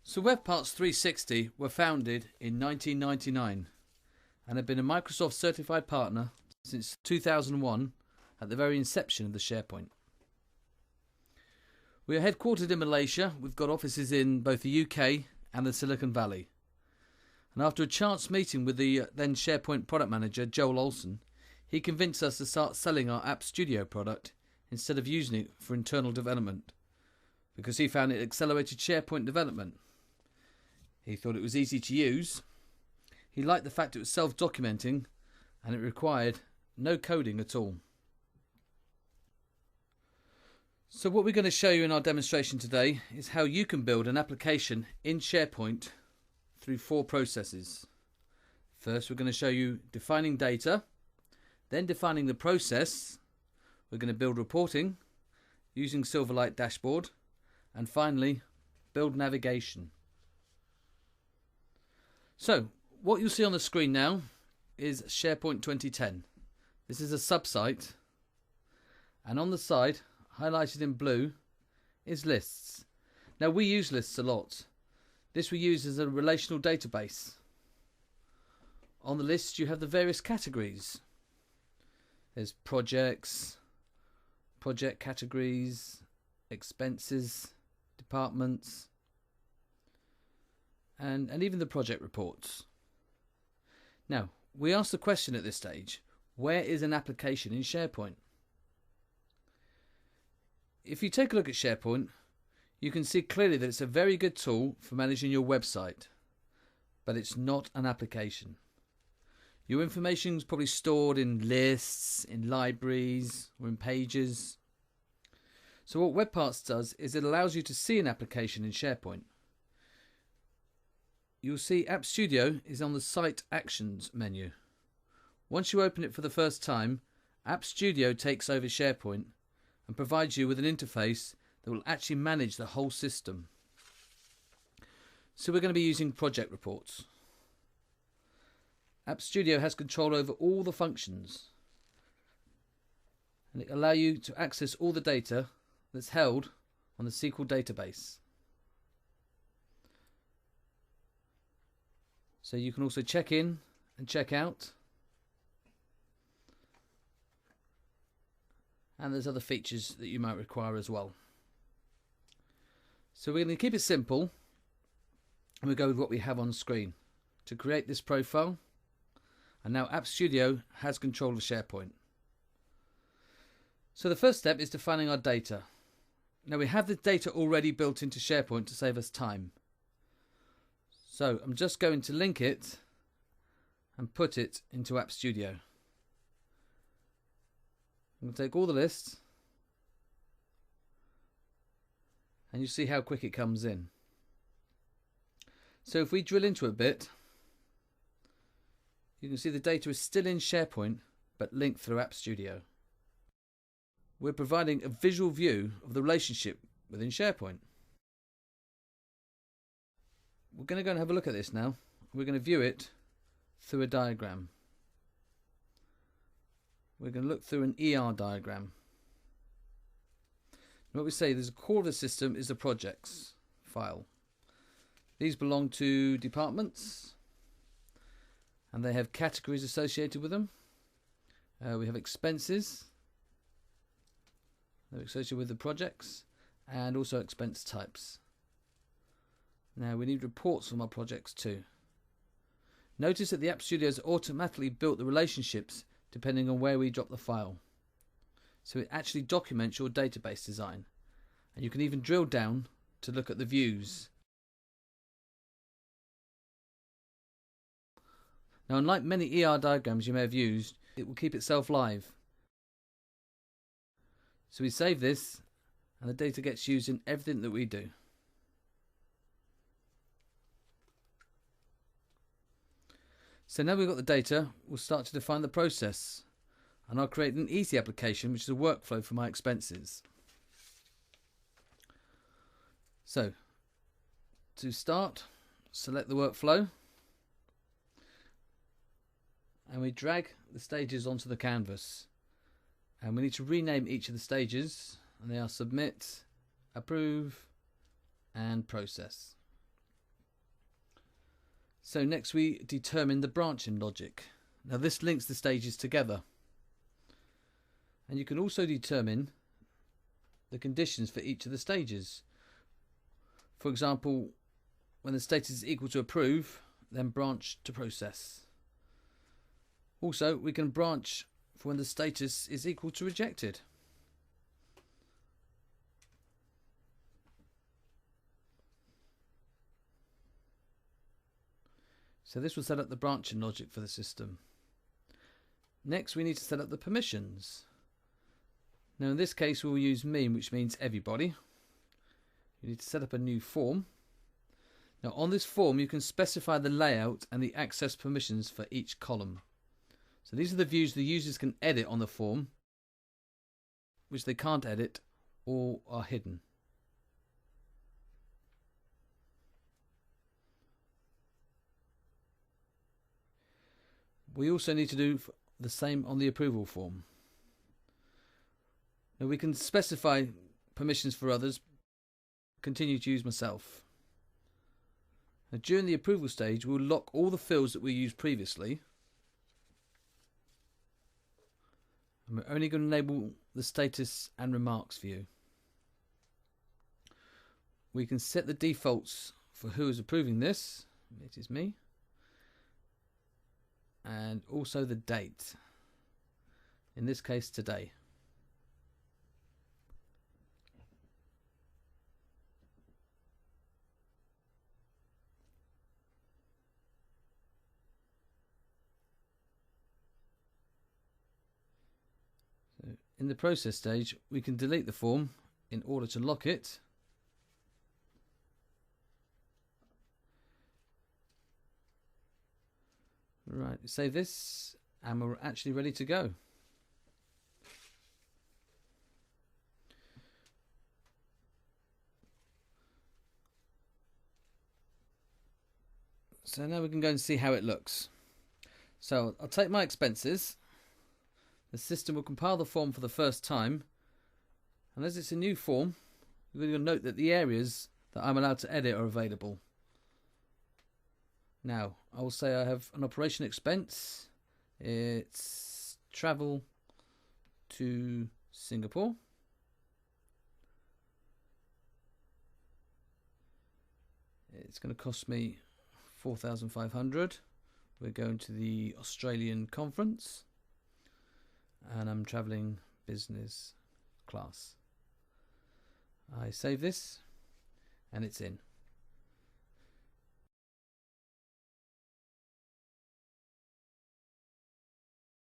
So Webparts360 were founded in 1999 and have been a Microsoft certified partner since 2001 at the very inception of the SharePoint. We are headquartered in Malaysia. We've got offices in both the UK and the Silicon Valley. And after a chance meeting with the then SharePoint product manager, Joel Oleson, he convinced us to start selling our AppStudio product instead of using it for internal development, because he found it accelerated SharePoint development. He thought it was easy to use. He liked the fact it was self-documenting and it required no coding at all. So what we're going to show you in our demonstration today is how you can build an application in SharePoint through 4 processes. First, we're going to show you defining data, then defining the process. We're going to build reporting using Silverlight dashboard, and finally build navigation. So what you'll see on the screen now is SharePoint 2010. This is a subsite, and on the side, highlighted in blue, is lists. Now we use lists a lot. This we use as a relational database. On the list you have the various categories. There's projects, project categories, expenses, departments, and even the project reports. Now, we ask the question at this stage, where is an application in SharePoint? If you take a look at SharePoint, you can see clearly that it's a very good tool for managing your website, but it's not an application. Your information is probably stored in lists, in libraries, or in pages. So what Webparts does is it allows you to see an application in SharePoint. You'll see AppStudio is on the Site Actions menu. Once you open it for the first time, AppStudio takes over SharePoint and provides you with an interface that will actually manage the whole system. So we're going to be using project reports. AppStudio has control over all the functions, and it allows you to access all the data that's held on the SQL database. So you can also check in and check out, and there's other features that you might require as well. So we're going to keep it simple, and we'll go with what we have on screen to create this profile. And now AppStudio has control of SharePoint. So the first step is defining our data. Now we have the data already built into SharePoint to save us time. So I'm just going to link it and put it into AppStudio. I'm going to take all the lists, and you see how quick it comes in. So if we drill into it a bit, you can see the data is still in SharePoint but linked through AppStudio. We're providing a visual view of the relationship within SharePoint. We're going to go and have a look at this now. We're going to view it through a diagram. We're going to look through an ER diagram. What we say, there's a core of the system is the projects file. These belong to departments, and they have categories associated with them. We have expenses. They're associated with the projects, and also expense types. Now we need reports from our projects too. Notice that the AppStudio has automatically built the relationships depending on where we drop the file. So it actually documents your database design, and you can even drill down to look at the views. Now, unlike many ER diagrams you may have used, it will keep itself live. So we save this, and the data gets used in everything that we do. So now we've got the data, we'll start to define the process, and I'll create an easy application which is a workflow for my expenses. So to start, select the workflow, and we drag the stages onto the canvas, and we need to rename each of the stages, and they are submit, approve, and process. So next we determine the branching logic. Now this links the stages together. And you can also determine the conditions for each of the stages. For example, when the status is equal to approve, then branch to process. Also, we can branch for when the status is equal to rejected. So this will set up the branching logic for the system. Next, we need to set up the permissions. Now in this case we'll use mean, which means everybody. You need to set up a new form. Now on this form you can specify the layout and the access permissions for each column. So these are the views the users can edit on the form, which they can't edit or are hidden. We also need to do the same on the approval form. Now we can specify permissions for others, continue to use myself. Now during the approval stage we'll lock all the fields that we used previously, and we're only going to enable the status and remarks view. We can set the defaults for who is approving this, it is me, and also the date, in this case today. In the process stage we can delete the form in order to lock it. Right, save this and we're actually ready to go. So now we can go and see how it looks. So I'll take my expenses. The system will compile the form for the first time, and as it's a new form, you're going to note that the areas that I'm allowed to edit are available. Now, I will say I have an operation expense. It's travel to Singapore. It's going to cost me 4,500. We're going to the Australian conference, and I'm travelling business class. I save this and it's in.